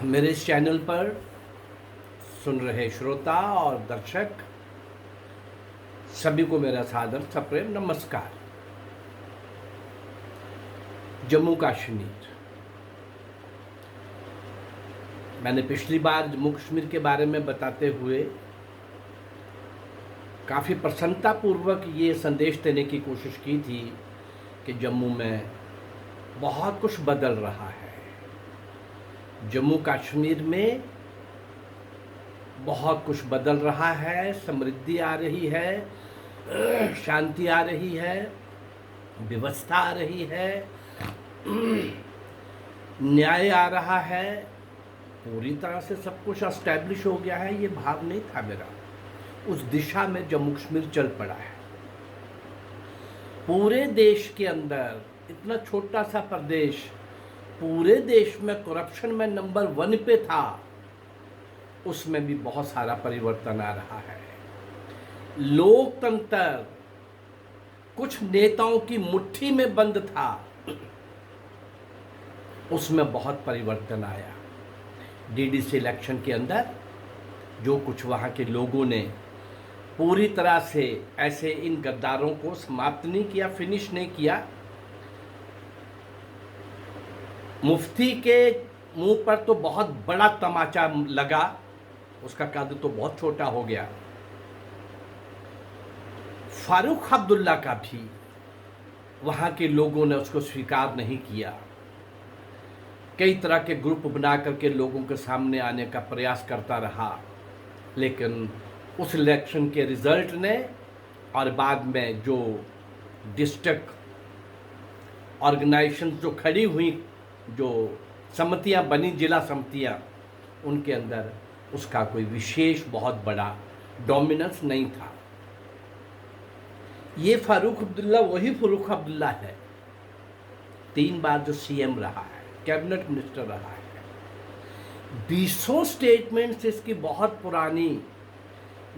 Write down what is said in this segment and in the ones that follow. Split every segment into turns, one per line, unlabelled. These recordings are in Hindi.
मेरे इस चैनल पर सुन रहे श्रोता और दर्शक सभी को मेरा सादर सप्रेम नमस्कार। जम्मू कश्मीर, मैंने पिछली बार जम्मू कश्मीर के बारे में बताते हुए काफ़ी प्रसन्नतापूर्वक ये संदेश देने की कोशिश की थी कि जम्मू में बहुत कुछ बदल रहा है। जम्मू कश्मीर में बहुत कुछ बदल रहा है, समृद्धि आ रही है, शांति आ रही है, व्यवस्था आ रही है, न्याय आ रहा है, पूरी तरह से सब कुछ एस्टैब्लिश हो गया है। ये भाव नहीं था मेरा। उस दिशा में जम्मू कश्मीर चल पड़ा है। पूरे देश के अंदर, इतना छोटा सा प्रदेश, पूरे देश में करप्शन में नंबर 1 पे था, उसमें भी बहुत सारा परिवर्तन आ रहा है। लोकतंत्र कुछ नेताओं की मुट्ठी में बंद था, उसमें बहुत परिवर्तन आया। डीडीसी इलेक्शन के अंदर जो कुछ वहाँ के लोगों ने पूरी तरह से ऐसे इन गद्दारों को समाप्त नहीं किया, फिनिश नहीं किया। मुफ्ती के मुंह पर तो बहुत बड़ा तमाचा लगा, उसका कद तो बहुत छोटा हो गया। फारूक अब्दुल्ला का भी वहाँ के लोगों ने उसको स्वीकार नहीं किया। कई तरह के ग्रुप बना करके लोगों के सामने आने का प्रयास करता रहा, लेकिन उस इलेक्शन के रिजल्ट ने और बाद में जो डिस्ट्रिक्ट ऑर्गेनाइजेशन जो खड़ी हुई, जो समितियां बनी, जिला समितियां, उनके अंदर उसका कोई विशेष बहुत बड़ा डोमिनेंस नहीं था। ये फारूक अब्दुल्ला वही फारूक अब्दुल्ला है, 3 बार जो सीएम रहा है, कैबिनेट मिनिस्टर रहा है। 20 स्टेटमेंट्स इसकी बहुत पुरानी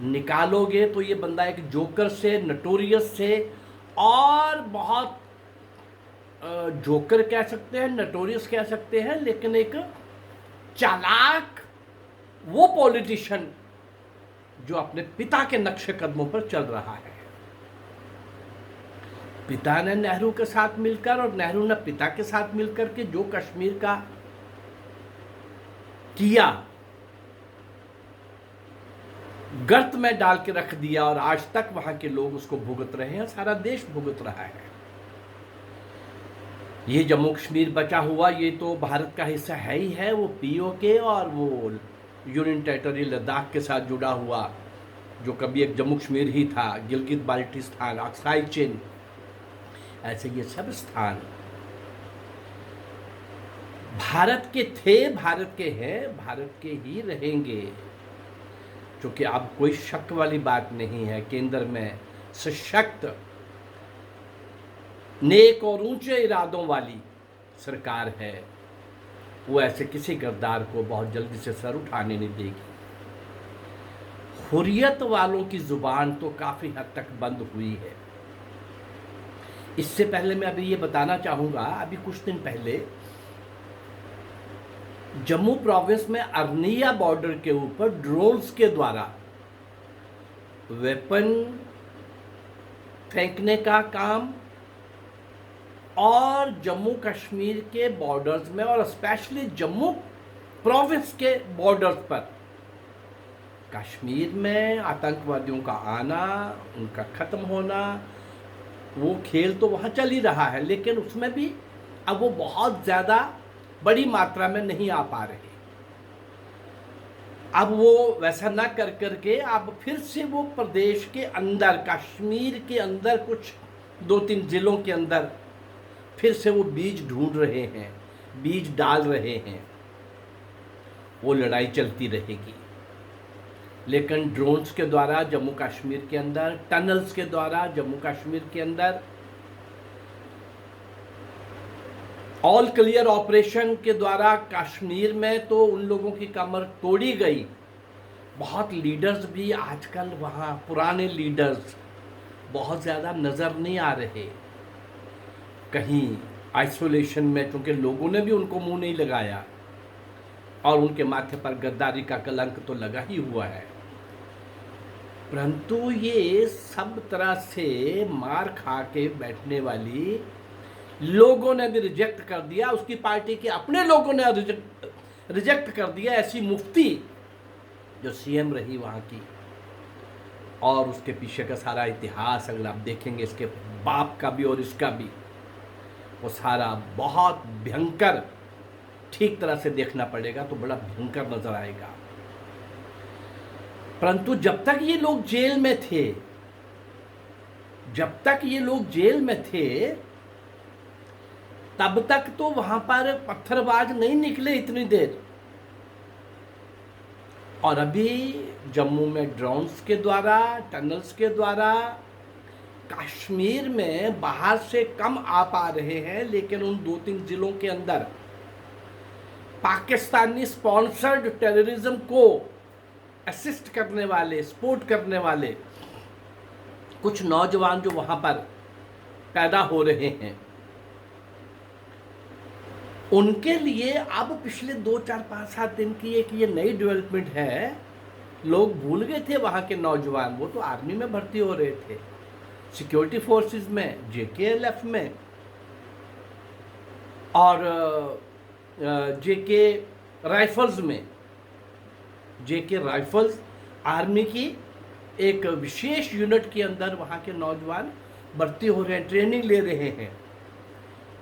निकालोगे तो ये बंदा एक जोकर से, नटोरियस से, और बहुत जोकर कह सकते हैं, नटोरियस कह सकते हैं, लेकिन एक चालाक वो पॉलिटिशियन जो अपने पिता के नक्शे कदमों पर चल रहा है। पिता ने नेहरू के साथ मिलकर और नेहरू ने पिता के साथ मिलकर के जो कश्मीर का किया, गर्त में डाल के रख दिया, और आज तक वहां के लोग उसको भुगत रहे हैं, सारा देश भुगत रहा है। ये जम्मू कश्मीर बचा हुआ, ये तो भारत का हिस्सा है ही है। वो पीओके और वो यूनियन टेरिटरी लद्दाख के साथ जुड़ा हुआ, जो कभी एक जम्मू कश्मीर ही था, गिलगित बाल्टिस्तान, अक्साई चिन, ऐसे ये सब स्थान भारत के थे, भारत के हैं, भारत के ही रहेंगे। क्योंकि अब कोई शक वाली बात नहीं है, केंद्र में सशक्त, नेक और ऊंचे इरादों वाली सरकार है। वो ऐसे किसी गद्दार को बहुत जल्दी से सर उठाने नहीं देगी। हुर्रियत वालों की जुबान तो काफ़ी हद तक बंद हुई है। इससे पहले मैं अभी ये बताना चाहूँगा, अभी कुछ दिन पहले जम्मू प्रोविंस में अरनिया बॉर्डर के ऊपर ड्रोन्स के द्वारा वेपन फेंकने का काम, और जम्मू कश्मीर के बॉर्डर्स में और स्पेशली जम्मू प्रोविंस के बॉर्डर्स पर कश्मीर में आतंकवादियों का आना, उनका ख़त्म होना, वो खेल तो वहाँ चल ही रहा है, लेकिन उसमें भी अब वो बहुत ज़्यादा बड़ी मात्रा में नहीं आ पा रहे। अब वो वैसा ना कर करके अब फिर से वो प्रदेश के अंदर, कश्मीर के अंदर, कुछ 2-3 जिलों के अंदर फिर से वो बीज ढूंढ रहे हैं, बीज डाल रहे हैं। वो लड़ाई चलती रहेगी, लेकिन ड्रोन्स के द्वारा जम्मू कश्मीर के अंदर, टनल्स के द्वारा जम्मू कश्मीर के अंदर, ऑल क्लियर ऑपरेशन के द्वारा कश्मीर में तो उन लोगों की कमर तोड़ी गई। बहुत लीडर्स भी आजकल वहाँ, पुराने लीडर्स बहुत ज़्यादा नज़र नहीं आ रहे, कहीं आइसोलेशन में, क्योंकि लोगों ने भी उनको मुंह नहीं लगाया। और उनके माथे पर गद्दारी का कलंक तो लगा ही हुआ है। परंतु ये सब तरह से मार खा के बैठने वाली लोगों ने भी रिजेक्ट कर दिया, उसकी पार्टी के अपने लोगों ने रिजेक्ट कर दिया ऐसी मुफ्ती जो सीएम रही वहाँ की। और उसके पीछे का सारा इतिहास अगर आप देखेंगे, इसके बाप का भी और इसका भी, वो सारा बहुत भयंकर, ठीक तरह से देखना पड़ेगा तो बड़ा भयंकर नजर आएगा। परंतु जब तक ये लोग जेल में थे, जब तक ये लोग जेल में थे, तब तक तो वहां पर पत्थरबाज नहीं निकले इतनी देर। और अभी जम्मू में ड्रोन्स के द्वारा, टनल्स के द्वारा कश्मीर में बाहर से कम आ पा रहे हैं, लेकिन उन 2-3 जिलों के अंदर पाकिस्तानी स्पॉन्सर्ड टेररिज्म को असिस्ट करने वाले, सपोर्ट करने वाले कुछ नौजवान जो वहां पर पैदा हो रहे हैं, उनके लिए अब पिछले 2-4-5-7 दिन की एक ये नई डेवलपमेंट है। लोग भूल गए थे वहां के नौजवान, वो तो आर्मी में भर्ती हो रहे थे, सिक्योरिटी फोर्सेस में, जेकेएलएफ में और जेके राइफल्स में। जेके राइफल्स आर्मी की एक विशेष यूनिट के अंदर वहाँ के नौजवान भर्ती हो रहे हैं, ट्रेनिंग ले रहे हैं।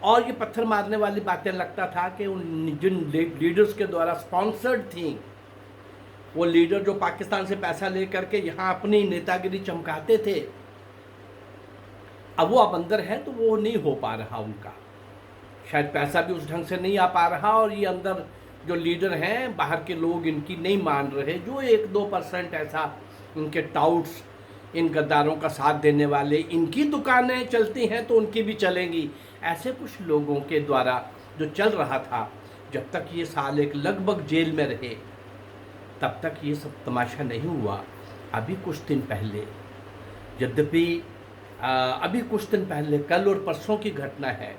और ये पत्थर मारने वाली बातें लगता था कि उन जिन लीडर्स के द्वारा स्पॉन्सर्ड थी, वो लीडर जो पाकिस्तान से पैसा ले करके यहाँ अपनी नेतागिरी चमकाते थे, अब वो अब अंदर है तो वो नहीं हो पा रहा उनका, शायद पैसा भी उस ढंग से नहीं आ पा रहा। और ये अंदर जो लीडर हैं, बाहर के लोग इनकी नहीं मान रहे, जो 1-2% ऐसा इनके टाउट्स, इन गद्दारों का साथ देने वाले, इनकी दुकानें चलती हैं तो उनकी भी चलेंगी, ऐसे कुछ लोगों के द्वारा जो चल रहा था। जब तक ये साल एक लगभग जेल में रहे, तब तक ये सब तमाशा नहीं हुआ। अभी कुछ दिन पहले, यद्यपि अभी कुछ दिन पहले, कल और परसों की घटना है,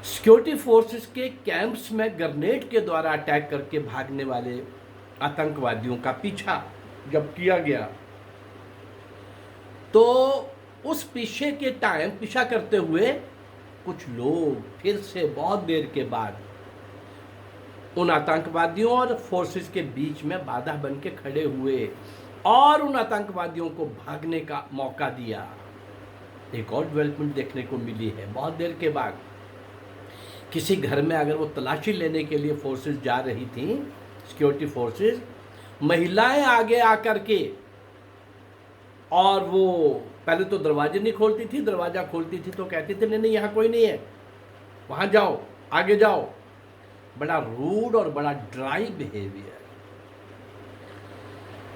सिक्योरिटी फोर्सेस के कैंप्स में ग्रेनेड के द्वारा अटैक करके भागने वाले आतंकवादियों का पीछा जब किया गया, तो उस पीछा करते हुए कुछ लोग फिर से बहुत देर के बाद उन आतंकवादियों और फोर्सेस के बीच में बाधा बन के खड़े हुए और उन आतंकवादियों को भागने का मौका दिया। एक और डेवलपमेंट देखने को मिली है बहुत देर के बाद। किसी घर में अगर वो तलाशी लेने के लिए फोर्सेस जा रही थी, सिक्योरिटी फोर्सेस, महिलाएं आगे आकर के, और वो पहले तो दरवाजे नहीं खोलती थी, दरवाज़ा खोलती थी तो कहती थी नहीं नहीं यहाँ कोई नहीं है, वहाँ जाओ, आगे जाओ। बड़ा रूड और बड़ा ड्राई बिहेवियर।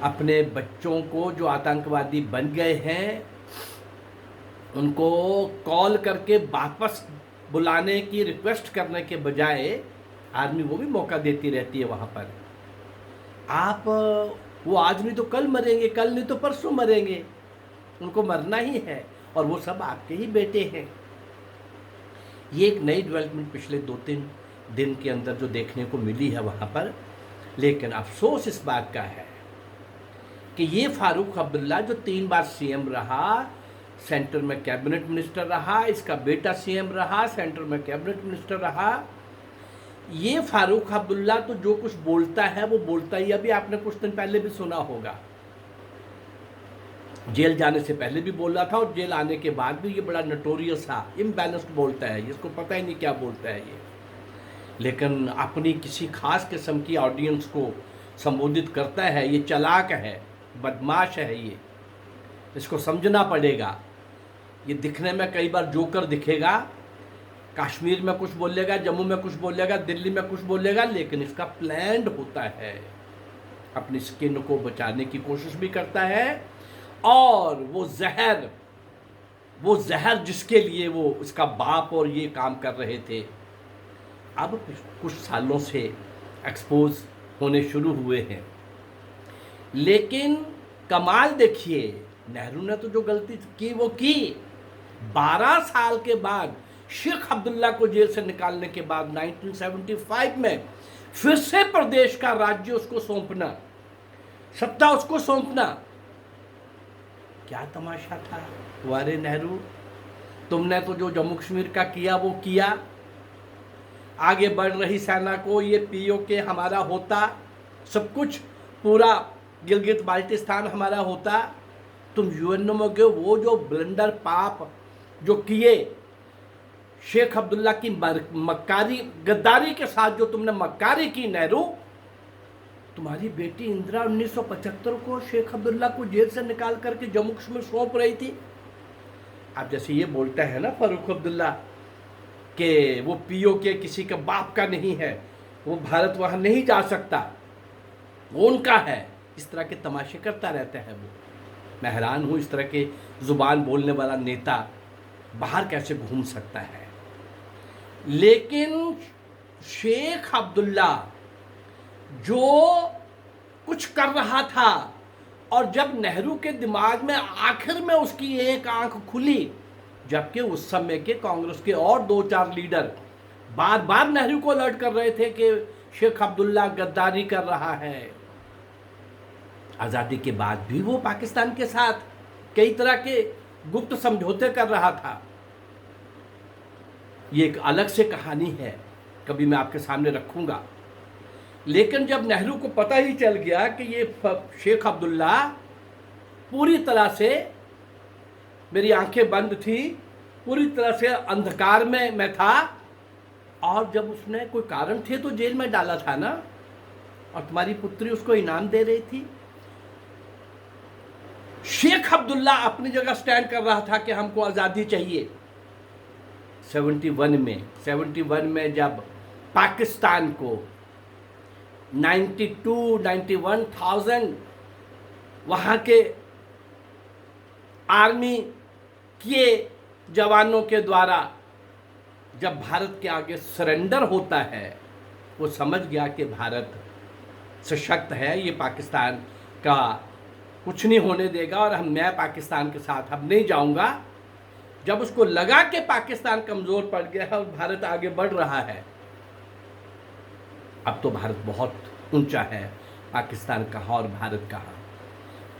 अपने बच्चों को जो आतंकवादी बन गए हैं, उनको कॉल करके वापस बुलाने की रिक्वेस्ट करने के बजाय आर्मी वो भी मौका देती रहती है वहाँ पर। आप वो आज नहीं तो कल मरेंगे, कल नहीं तो परसों मरेंगे, उनको मरना ही है, और वो सब आपके ही बेटे हैं। ये एक नई डेवलपमेंट पिछले 2-3 दिन के अंदर जो देखने को मिली है वहाँ पर। लेकिन अफसोस इस बात का है कि ये फारूक अब्दुल्ला जो 3 बार सीएम रहा, सेंटर में कैबिनेट मिनिस्टर रहा, इसका बेटा सीएम रहा, सेंटर में कैबिनेट मिनिस्टर रहा, ये फारूक अब्दुल्ला तो जो कुछ बोलता है वो बोलता ही। अभी आपने कुछ दिन पहले भी सुना होगा, जेल जाने से पहले भी बोल रहा था और जेल आने के बाद भी ये बड़ा नटोरियस था, इम्बैलेंस्ड बोलता है, इसको पता ही नहीं क्या बोलता है ये। लेकिन अपनी किसी खास किस्म की ऑडियंस को संबोधित करता है। ये चालाक है, बदमाश है, ये इसको समझना पड़ेगा। ये दिखने में कई बार जोकर दिखेगा, कश्मीर में कुछ बोलेगा, जम्मू में कुछ बोलेगा, दिल्ली में कुछ बोलेगा, लेकिन इसका प्लान्ड होता है। अपनी स्किन को बचाने की कोशिश भी करता है, और वो जहर जिसके लिए वो उसका बाप और ये काम कर रहे थे, अब कुछ सालों से एक्सपोज होने शुरू हुए हैं। लेकिन कमाल देखिए, नेहरू ने तो जो गलती की वो की। 12 साल के बाद शेख अब्दुल्ला को जेल से निकालने के बाद 1975 में फिर से प्रदेश का राज्य उसको सौंपना, सत्ता उसको सौंपना, क्या तमाशा था वारे नेहरू। तुमने तो जो जम्मू कश्मीर का किया वो किया, आगे बढ़ रही सेना को ये पीओके हमारा होता, सब कुछ पूरा गिलगित बाल्टिस्तान हमारा होता। तुम यूएनओ में गए, वो जो ब्लंडर पाप जो किए, शेख अब्दुल्ला की मक्कारी गद्दारी के साथ जो तुमने मक्कारी की नेहरू, तुम्हारी बेटी इंदिरा 1975 को शेख अब्दुल्ला को जेल से निकाल करके जम्मू कश्मीर सौंप रही थी। आप जैसे ये बोलते हैं ना फारूक अब्दुल्ला कि वो पीओके किसी के बाप का नहीं है, वो भारत वहाँ नहीं जा सकता, वो उनका है, इस तरह के तमाशे करता रहता है वो। मैं हैरान हूँ इस तरह के ज़ुबान बोलने वाला नेता बाहर कैसे घूम सकता है। लेकिन शेख अब्दुल्ला जो कुछ कर रहा था, और जब नेहरू के दिमाग में आखिर में उसकी एक आंख खुली, जबकि उस समय के कांग्रेस के और 2-4 लीडर बार बार नेहरू को अलर्ट कर रहे थे कि शेख अब्दुल्ला गद्दारी कर रहा है। आज़ादी के बाद भी वो पाकिस्तान के साथ कई तरह के गुप्त समझौते कर रहा था। ये एक अलग से कहानी है, कभी मैं आपके सामने रखूंगा। लेकिन जब नेहरू को पता ही चल गया कि ये शेख अब्दुल्ला पूरी तरह से, मेरी आंखें बंद थी, पूरी तरह से अंधकार में मैं था, और जब उसने कोई कारण थे तो जेल में डाला था ना, और तुम्हारी पुत्री उसको इनाम दे रही थी। शेख अब्दुल्ला अपनी जगह स्टैंड कर रहा था कि हमको आज़ादी चाहिए। 71 में जब पाकिस्तान को 91,000 वहाँ के आर्मी के जवानों के द्वारा जब भारत के आगे सरेंडर होता है, वो समझ गया कि भारत सशक्त है, ये पाकिस्तान का कुछ नहीं होने देगा, और मैं पाकिस्तान के साथ अब नहीं जाऊंगा। जब उसको लगा कि पाकिस्तान कमज़ोर पड़ गया है और भारत आगे बढ़ रहा है, अब तो भारत बहुत ऊंचा है, पाकिस्तान कहाँ और भारत कहाँ।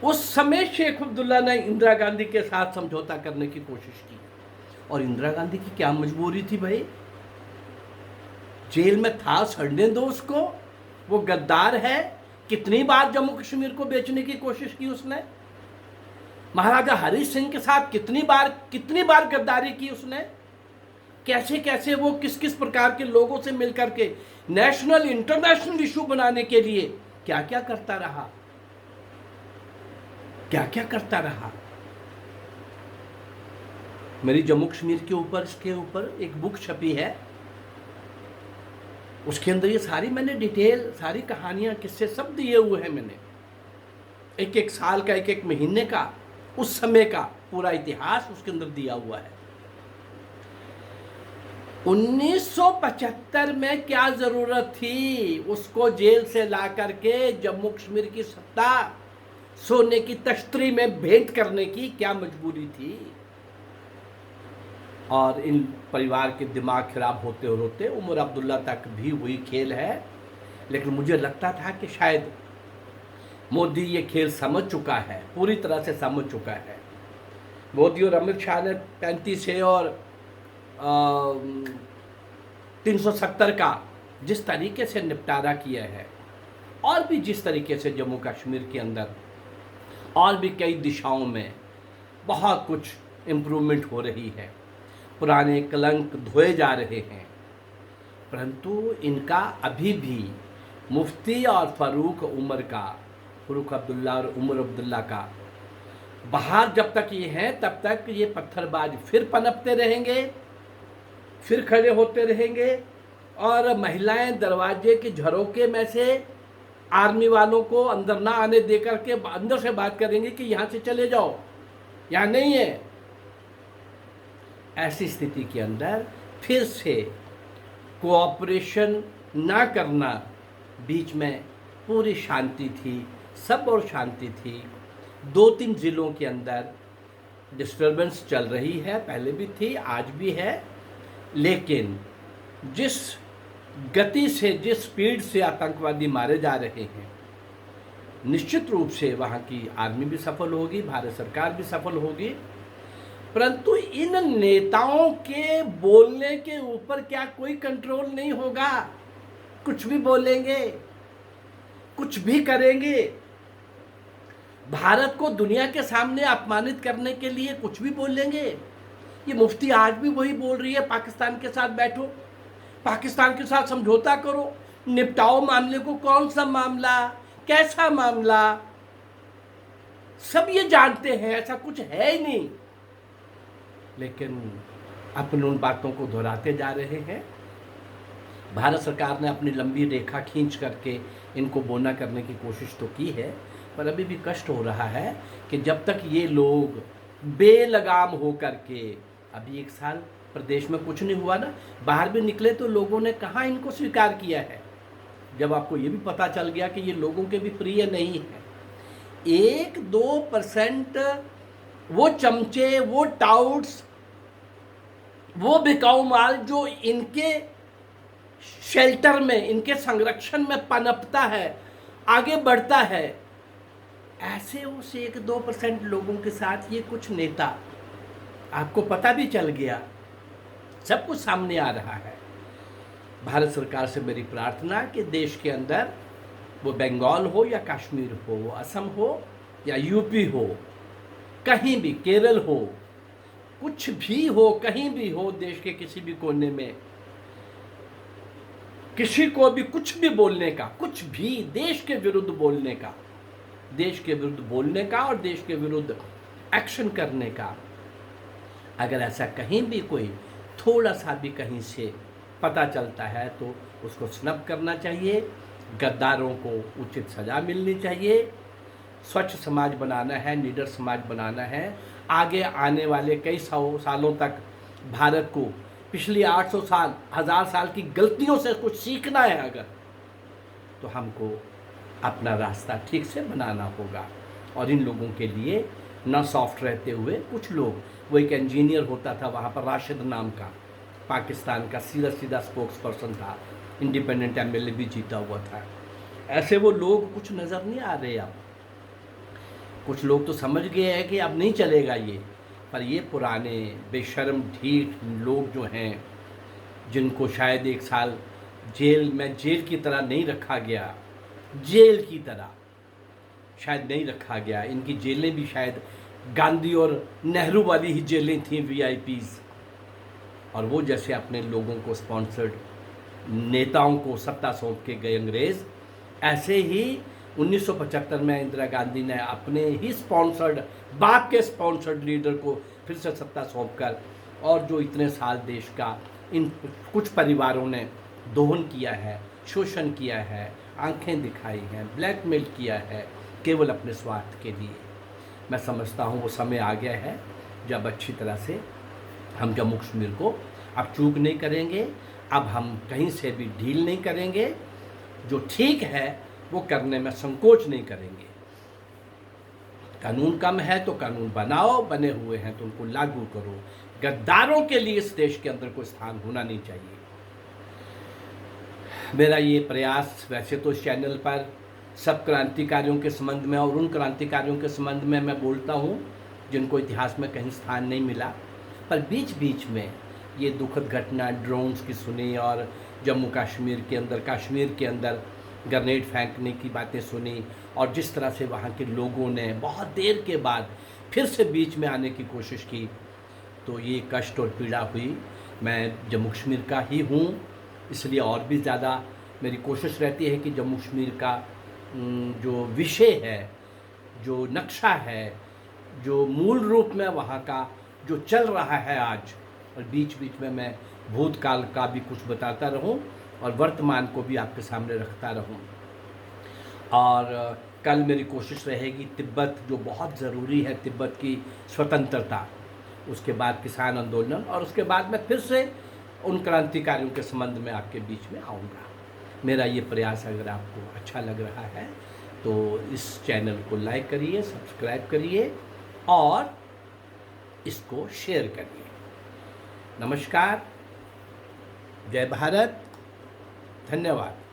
उस समय शेख अब्दुल्ला ने इंदिरा गांधी के साथ समझौता करने की कोशिश की, और इंदिरा गांधी की क्या मजबूरी थी भाई, जेल में था, सड़ने दो उसको, वो गद्दार है। कितनी बार जम्मू कश्मीर को बेचने की कोशिश की उसने, महाराजा हरि सिंह के साथ कितनी बार गद्दारी की उसने, कैसे कैसे वो किस किस प्रकार के लोगों से मिलकर के नेशनल इंटरनेशनल इशू बनाने के लिए क्या क्या करता रहा, क्या क्या करता रहा। मेरी जम्मू कश्मीर के ऊपर, इसके ऊपर एक बुक छपी है, उसके अंदर ये सारी मैंने डिटेल, सारी कहानियां, किस्से सब दिए हुए हैं मैंने, एक एक साल का, एक एक महीने का, उस समय का पूरा इतिहास उसके अंदर दिया हुआ है। 1975 में क्या जरूरत थी उसको जेल से ला करके जम्मू कश्मीर की सत्ता सोने की तश्तरी में भेंट करने की, क्या मजबूरी थी। और इन परिवार के दिमाग खराब होते होते उमर अब्दुल्ला तक भी वही खेल है। लेकिन मुझे लगता था कि शायद मोदी ये खेल समझ चुका है, पूरी तरह से समझ चुका है। मोदी और अमित शाह ने 35 है और 370 का जिस तरीके से निपटारा किया है, और भी जिस तरीके से जम्मू कश्मीर के अंदर और भी कई दिशाओं में बहुत कुछ इम्प्रूवमेंट हो रही है, पुराने कलंक धोए जा रहे हैं, परंतु इनका अभी भी मुफ्ती और फारूक अब्दुल्ला और उमर अब्दुल्ला का बाहर जब तक ये हैं तब तक ये पत्थरबाज फिर पनपते रहेंगे, फिर खड़े होते रहेंगे, और महिलाएं दरवाजे के झरोके में से आर्मी वालों को अंदर ना आने दे करके अंदर से बात करेंगे कि यहाँ से चले जाओ, यहाँ नहीं है। ऐसी स्थिति के अंदर फिर से कोऑपरेशन ना करना, बीच में पूरी शांति थी, सब और शांति थी। 2-3 ज़िलों के अंदर डिस्टर्बेंस चल रही है, पहले भी थी, आज भी है, लेकिन जिस गति से, जिस स्पीड से आतंकवादी मारे जा रहे हैं, निश्चित रूप से वहाँ की आर्मी भी सफल होगी, भारत सरकार भी सफल होगी। परंतु इन नेताओं के बोलने के ऊपर क्या कोई कंट्रोल नहीं होगा? कुछ भी बोलेंगे, कुछ भी करेंगे, भारत को दुनिया के सामने अपमानित करने के लिए कुछ भी बोलेंगे। ये मुफ्ती आज भी वही बोल रही है, पाकिस्तान के साथ बैठो, पाकिस्तान के साथ समझौता करो, निपटाओ मामले को। कौन सा मामला, कैसा मामला, सब ये जानते हैं, ऐसा कुछ है ही नहीं, लेकिन अपनी उन बातों को दोहराते जा रहे हैं। भारत सरकार ने अपनी लंबी रेखा खींच करके इनको बोना करने की कोशिश तो की है, पर अभी भी कष्ट हो रहा है कि जब तक ये लोग बेलगाम हो करके, अभी 1 साल प्रदेश में कुछ नहीं हुआ ना, बाहर भी निकले तो लोगों ने कहाँ इनको स्वीकार किया है। जब आपको ये भी पता चल गया कि ये लोगों के भी प्रिय नहीं है, 1-2% वो चमचे, वो टाउट्स, वो बिकाऊ माल जो इनके शेल्टर में, इनके संरक्षण में पनपता है, आगे बढ़ता है, ऐसे उस 1-2% लोगों के साथ ये कुछ नेता, आपको पता भी चल गया, सब कुछ सामने आ रहा है। भारत सरकार से मेरी प्रार्थना कि देश के अंदर, वो बंगाल हो या कश्मीर हो, वो असम हो या यूपी हो, कहीं भी, केरल हो, कुछ भी हो, कहीं भी हो, देश के किसी भी कोने में किसी को भी कुछ भी बोलने का, कुछ भी देश के विरुद्ध बोलने का, देश के विरुद्ध बोलने का और देश के विरुद्ध एक्शन करने का, अगर ऐसा कहीं भी कोई थोड़ा सा भी कहीं से पता चलता है तो उसको स्नब करना चाहिए। गद्दारों को उचित सज़ा मिलनी चाहिए। स्वच्छ समाज बनाना है, निडर समाज बनाना है। आगे आने वाले कई सालों तक भारत को पिछली 800 साल, 1000 साल की गलतियों से कुछ सीखना है अगर, तो हमको अपना रास्ता ठीक से बनाना होगा। और इन लोगों के लिए न सॉफ्ट रहते हुए, कुछ लोग, वो एक इंजीनियर होता था वहाँ पर, राशिद नाम का, पाकिस्तान का सीधा स्पोक्स पर्सन था, इंडिपेंडेंट एमएलए भी जीता हुआ था। ऐसे वो लोग कुछ नज़र नहीं आ रहे अब। कुछ लोग तो समझ गए हैं कि अब नहीं चलेगा ये, पर ये पुराने बेशर्म ढीठ लोग जो हैं, जिनको शायद 1 साल जेल की तरह नहीं रखा गया, जेल की तरह शायद नहीं रखा गया, इनकी जेलें भी शायद गांधी और नेहरू वाली ही जेलें थी, वीआईपीज़, और वो जैसे अपने लोगों को, स्पॉन्सर्ड नेताओं को सत्ता सौंप के गए अंग्रेज़, ऐसे ही 1975 में इंदिरा गांधी ने अपने ही स्पॉन्सर्ड, बाप के स्पॉन्सर्ड लीडर को फिर से सत्ता सौंप कर, और जो इतने साल देश का इन कुछ परिवारों ने दोहन किया है, शोषण किया है, आंखें दिखाई हैं, ब्लैकमेल किया है, केवल अपने स्वार्थ के लिए। मैं समझता हूँ वो समय आ गया है जब अच्छी तरह से हम जम्मू कश्मीर को अब चूक नहीं करेंगे, अब हम कहीं से भी ढील नहीं करेंगे, जो ठीक है वो करने में संकोच नहीं करेंगे। कानून कम है तो कानून बनाओ, बने हुए हैं तो उनको लागू करो। गद्दारों के लिए इस देश के अंदर कोई स्थान होना नहीं चाहिए। मेरा ये प्रयास, वैसे तो इस चैनल पर सब क्रांतिकारियों के संबंध में और उन क्रांतिकारियों के संबंध में मैं बोलता हूँ जिनको इतिहास में कहीं स्थान नहीं मिला, पर बीच बीच में ये दुखद घटना ड्रोन्स की सुनी और जम्मू कश्मीर के अंदर ग्रेनेड फेंकने की बातें सुनी, और जिस तरह से वहाँ के लोगों ने बहुत देर के बाद फिर से बीच में आने की कोशिश की, तो ये कष्ट और पीड़ा हुई। मैं जम्मू कश्मीर का ही हूँ, इसलिए और भी ज़्यादा मेरी कोशिश रहती है कि जम्मू कश्मीर का जो विषय है, जो नक्शा है, जो मूल रूप में वहाँ का जो चल रहा है आज, और बीच बीच में मैं भूतकाल का भी कुछ बताता रहूं और वर्तमान को भी आपके सामने रखता रहूं। और कल मेरी कोशिश रहेगी तिब्बत, जो बहुत ज़रूरी है, तिब्बत की स्वतंत्रता, उसके बाद किसान आंदोलन, और उसके बाद मैं फिर से उन क्रांतिकारियों के संबंध में आपके बीच में आऊँगा। मेरा ये प्रयास अगर आपको अच्छा लग रहा है तो इस चैनल को लाइक करिए, सब्सक्राइब करिए और इसको शेयर करिए। नमस्कार, जय भारत, धन्यवाद।